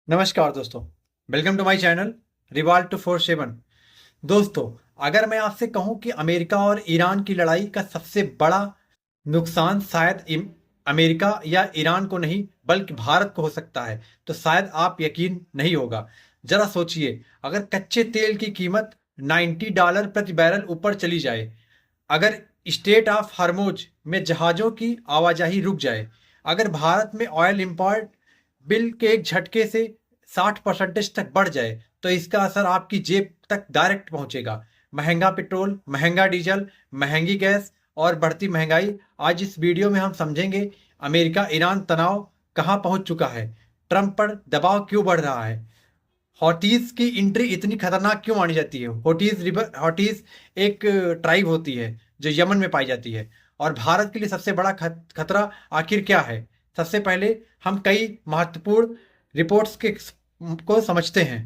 नमस्कार दोस्तों। Welcome to my channel Revolt 247। दोस्तों, अगर मैं आपसे कहूं कि अमेरिका और ईरान की लड़ाई का सबसे बड़ा नुकसान शायद अमेरिका या ईरान को नहीं बल्कि भारत को हो सकता है, तो शायद आप यकीन नहीं होगा। जरा सोचिए, अगर कच्चे तेल की कीमत $90 प्रति बैरल ऊपर चली जाए, अगर स्टेट ऑफ हर्मुज में जहाज़ों की आवाजाही रुक जाए, अगर भारत में ऑयल इंपोर्ट बिल के एक झटके से 60% तक बढ़ जाए, तो इसका असर आपकी जेब तक डायरेक्ट पहुंचेगा। महंगा पेट्रोल, महंगा डीजल, महंगी गैस और बढ़ती महंगाई। आज इस वीडियो में हम समझेंगे अमेरिका ईरान तनाव कहां पहुंच चुका है, ट्रंप पर दबाव क्यों बढ़ रहा है, हौटीज की एंट्री इतनी खतरनाक क्यों मानी जाती है। हौटीज एक ट्राइब होती है जो यमन में पाई जाती है, और भारत के लिए सबसे बड़ा खतरा आखिर क्या है। सबसे पहले हम कई महत्वपूर्ण रिपोर्ट्स को समझते हैं।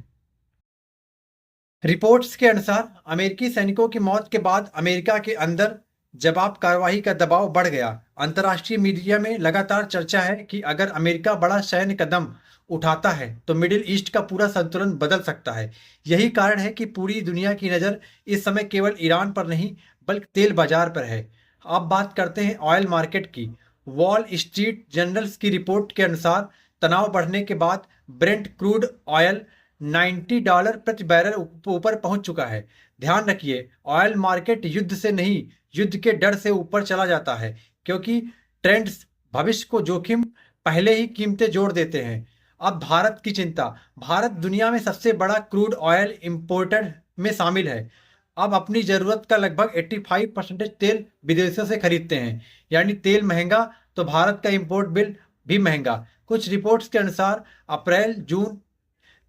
रिपोर्ट्स के अनुसार अमेरिकी सैनिकों की मौत के बाद अमेरिका के अंदर जवाब कार्रवाई का दबाव बढ़ गया। अंतर्राष्ट्रीय मीडिया में लगातार चर्चा है कि अगर अमेरिका बड़ा सैन्य कदम उठाता है तो मिडिल ईस्ट का पूरा संतुलन बदल सकता है। यही कारण है कि पूरी दुनिया की नज़र इस समय केवल ईरान पर नहीं बल्कि तेल बाजार पर है। अब बात करते हैं ऑयल मार्केट की। वॉल स्ट्रीट जर्नल्स की रिपोर्ट के अनुसार तनाव बढ़ने के बाद ब्रेंट क्रूड ऑयल $90 प्रति बैरल ऊपर पहुंच चुका है। ध्यान रखिए, ऑयल मार्केट युद्ध से नहीं, युद्ध के डर से ऊपर चला जाता है, क्योंकि ट्रेंड्स भविष्य को जोखिम पहले ही कीमतें जोड़ देते हैं। अब भारत की चिंता। भारत दुनिया में सबसे बड़ा क्रूड ऑयल इंपोर्टर में शामिल है। अब अपनी जरूरत का लगभग 85% तेल विदेशों से खरीदते हैं। यानी तेल महंगा तो भारत का इंपोर्ट बिल भी महंगा। कुछ रिपोर्ट्स के अनुसार अप्रैल जून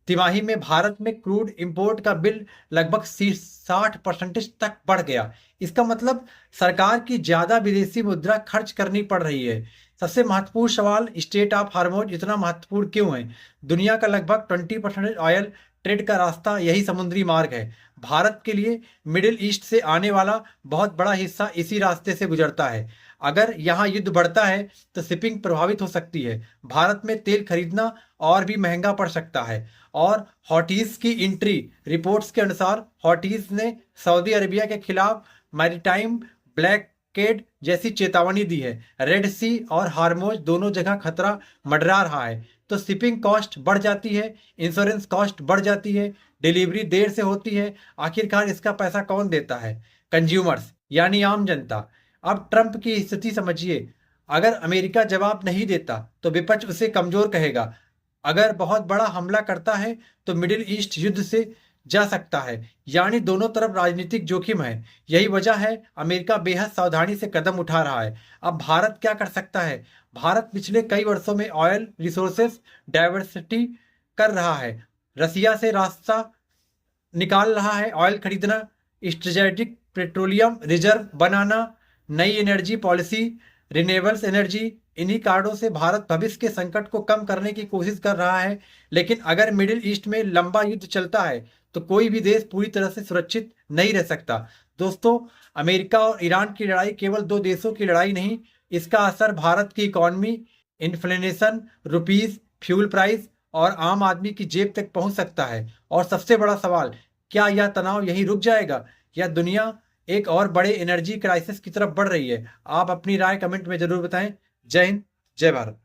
तिमाही में भारत में क्रूड इंपोर्ट का बिल लगभग 60% तक बढ़ गया। इसका मतलब सरकार की ज्यादा विदेशी मुद्रा खर्च करनी पड़ रही है। सबसे महत्वपूर्ण सवाल, स्टेट ऑफ हार्मोज इतना महत्वपूर्ण क्यों है। दुनिया का लगभग 20% ऑयल ट्रेड का रास्ता यही समुद्री मार्ग है। भारत के लिए मिडिल ईस्ट से आने वाला बहुत बड़ा हिस्सा इसी रास्ते से गुजरता है। अगर यहाँ युद्ध बढ़ता है तो शिपिंग प्रभावित हो सकती है। भारत में तेल खरीदना और भी महंगा पड़ सकता है। और हौटीज की एंट्री। रिपोर्ट्स के अनुसार हौटीज ने सऊदी अरबिया के खिलाफ मैरीटाइम ब्लॉकेड जैसी चेतावनी दी है। रेड सी और हार्मोज दोनों जगह खतरा मंडरा रहा है, तो शिपिंग कॉस्ट बढ़ जाती है, इंश्योरेंस कॉस्ट बढ़ जाती है, डिलीवरी देर से होती है। आखिरकार इसका पैसा कौन देता है? कंज्यूमर्स, यानी आम जनता। अब ट्रंप की स्थिति समझिए। अगर अमेरिका जवाब नहीं देता तो विपक्ष उसे कमजोर कहेगा। अगर बहुत बड़ा हमला करता है तो मिडिल ईस्ट युद्ध से जा सकता है। यानी दोनों तरफ राजनीतिक जोखिम है। यही वजह है अमेरिका बेहद सावधानी से कदम उठा रहा है। अब भारत क्या कर सकता है? भारत पिछले कई वर्षों में ऑयल रिसोर्सेस डाइवर्सिटी कर रहा है। रसिया से रास्ता निकाल रहा है, ऑयल खरीदना, स्ट्रेटेजिक पेट्रोलियम रिजर्व बनाना, नई एनर्जी पॉलिसी, रिन्यूएबल्स एनर्जी। इन्हीं कारणों से भारत भविष्य के संकट को कम करने की कोशिश कर रहा है। लेकिन अगर मिडिल ईस्ट में लंबा युद्ध चलता है तो कोई भी देश पूरी तरह से सुरक्षित नहीं रह सकता। दोस्तों, अमेरिका और ईरान की लड़ाई केवल दो देशों की लड़ाई नहीं, इसका असर भारत की economy, inflation, rupees, fuel price और आम आदमी की जेब तक पहुंच सकता है। और सबसे बड़ा सवाल, क्या यह तनाव यहीं रुक जाएगा या दुनिया एक और बड़े एनर्जी क्राइसिस की तरफ बढ़ रही है? आप अपनी राय कमेंट में जरूर बताएं। जय हिंद, जय भारत।